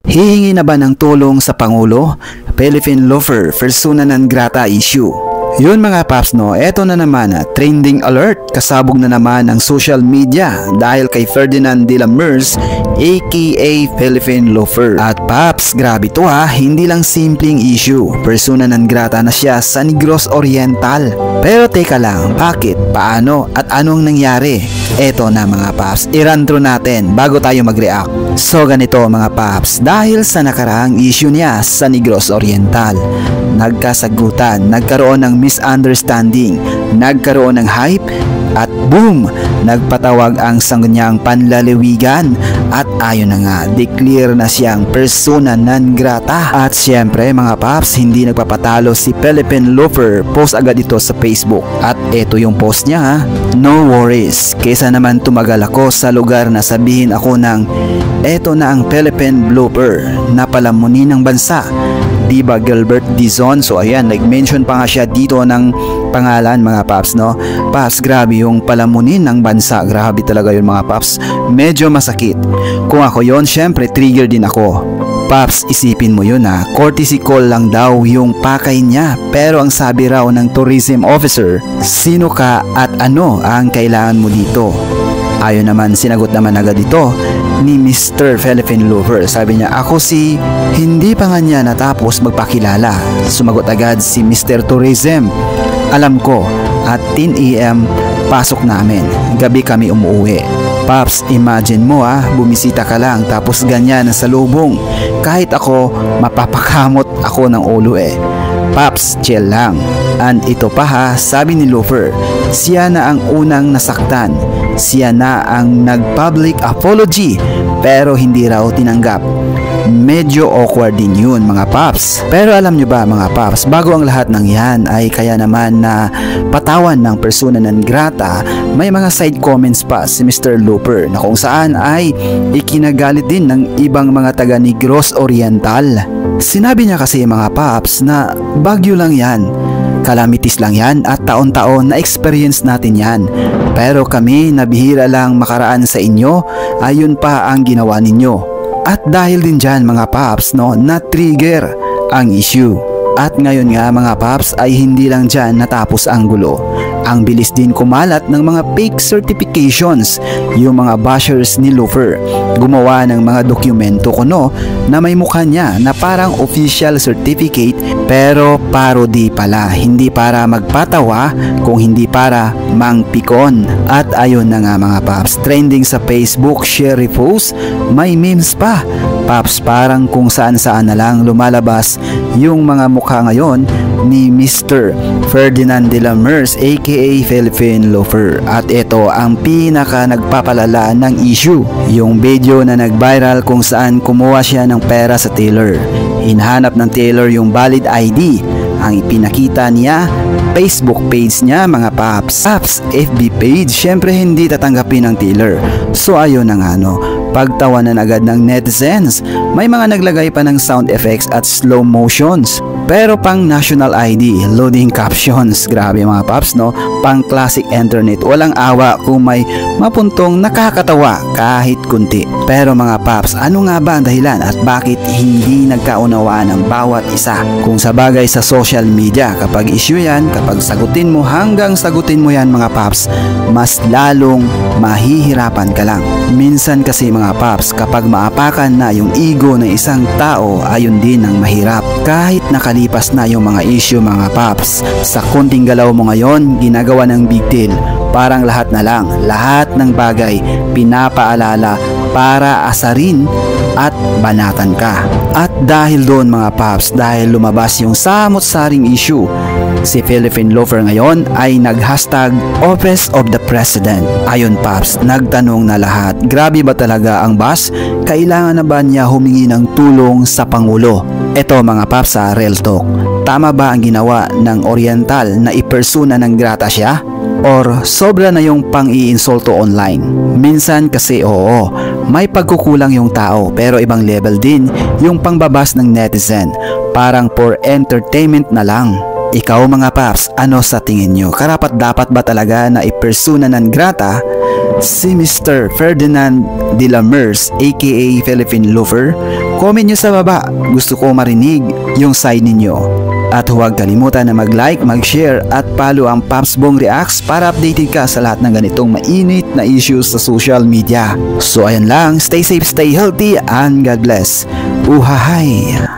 Hihingi na ba ng tulong sa Pangulo? Philippine loafer, persona non grata issue. Yun mga paps no, eto na naman trending alert, kasabog na naman ng social media dahil kay Ferdinand de la Mers aka Philippine loafer. At paps, grabe to hindi lang simpleng issue, persona non grata na siya sa Negros Oriental. Pero teka lang, bakit, paano at anong nangyari? Eto na mga paps, i-run through natin bago tayo mag-react. So ganito mga paps, dahil sa nakaraang issue niya sa Negros Oriental, nagkasagutan, nagkaroon ng misunderstanding, nagkaroon ng hype, at boom! Nagpatawag ang sangguniang panlalawigan at ayon na nga, declare na siyang persona non grata. At syempre mga paps, hindi nagpapatalo si Philippine loafer, post agad ito sa Facebook. At eto yung post niya no worries, kesa naman tumagal ako sa lugar na sabihin ako ng eto na ang Philippine loafer na palamunin ng bansa. Diba Gilbert Dizon? So ayan, nag-mention pa nga siya dito ng pangalan mga paps no. Paps, grabe yung palamunin ng bansa, grabe talaga yun mga paps, medyo masakit. Kung ako yon, syempre trigger din ako. Paps, isipin mo yun courtesy call lang daw yung pakay niya, pero ang sabi raw ng tourism officer, sino ka at ano ang kailangan mo dito? Ayon naman, sinagot naman agad ito ni Mr. Philippine loafer. Sabi niya, ako si, hindi pa nga niya natapos magpakilala. Sumagot agad si Mr. Tourism, alam ko, at 10 AM pasok namin, gabi kami umuwi. Paps, imagine mo bumisita ka lang tapos ganyan sa lubong. Kahit ako, mapapakamot ako ng ulo Paps, chill lang. And ito pa sabi ni loafer, siya na ang unang nasaktan. Siya na ang nag-public apology pero hindi raw tinanggap. Medyo awkward din yun mga paps. Pero alam nyo ba mga paps, bago ang lahat ng yan ay kaya naman na patawan ng persona non grata, may mga side comments pa si Mr. Loafer na kung saan ay ikinagalit din ng ibang mga taga Negros Oriental. Sinabi niya kasi mga paps na bagyo lang yan, calamities lang yan at taon-taon na experience natin yan. Pero kami nabihira lang makaraan sa inyo, ayun pa ang ginawa ninyo. At dahil din dyan mga paps na-trigger ang issue. At ngayon nga mga paps ay hindi lang dyan natapos ang gulo. Ang bilis din kumalat ng mga fake certifications. Yung mga bashers ni loafer gumawa ng mga dokumento na may mukha niya na parang official certificate pero parody pala. Hindi para magpatawa kung hindi para mangpikon. At ayun na nga mga paps, trending sa Facebook, share repost, may memes pa. Paps, parang kung saan-saan na lang lumalabas yung mga mukha ngayon ni Mr. Ferdinand de la Mers aka Philippine loafer. At ito ang pinaka nagpapalala ng issue, yung video na nag-viral kung saan kumuha siya ng pera sa teller. Hinahanap ng teller yung valid ID. Ang ipinakita niya, Facebook page niya mga paps. Paps, FB page, syempre hindi tatanggapin ng teller. So ayun na nga pagtawanan agad ng netizens. May mga naglagay pa ng sound effects at slow motions. Pero pang national ID, loading captions, grabe mga paps pang classic internet, walang awa kung may mapuntong nakakatawa kahit kunti. Pero mga paps, ano nga ba ang dahilan at bakit hindi nagkaunawaan ng bawat isa? Kung sa bagay sa social media, kapag issue yan, kapag sagutin mo hanggang sagutin mo yan mga paps, mas lalong mahihirapan ka lang. Minsan kasi mga paps, kapag maapakan na yung ego ng isang tao, ayun din ang mahirap. Kahit nakalipas na yung mga issue mga paps, sa konting galaw mo ngayon, ginagawa ng big deal. Parang lahat na lang, lahat ng bagay pinapaalala para asarin at banatan ka. At dahil doon mga paps, dahil lumabas yung samot-saring issue, si Philippine loafer ngayon ay nag-hashtag Office of the President. Ayun paps, nagtanong na lahat, grabe ba talaga ang boss? Kailangan na ba niya humingi ng tulong sa Pangulo? Eto mga paps real talk, tama ba ang ginawa ng Oriental na ipersona ng grata siya? Or sobra na yung pang-iinsulto online? Minsan kasi oo, may pagkukulang yung tao pero ibang level din yung pangbabas ng netizen, parang for entertainment na lang. Ikaw mga paps, ano sa tingin nyo? Karapat dapat ba talaga na i-persona non grata si Mr. Ferdinand de la Merz aka Philippine Lover? Comment nyo sa baba, gusto ko marinig yung side ninyo. At huwag kalimutan na mag-like, mag-share at follow ang Paps Bong Reacts para updated ka sa lahat ng ganitong mainit na issues sa social media. So ayan lang, stay safe, stay healthy and God bless. Uhahay!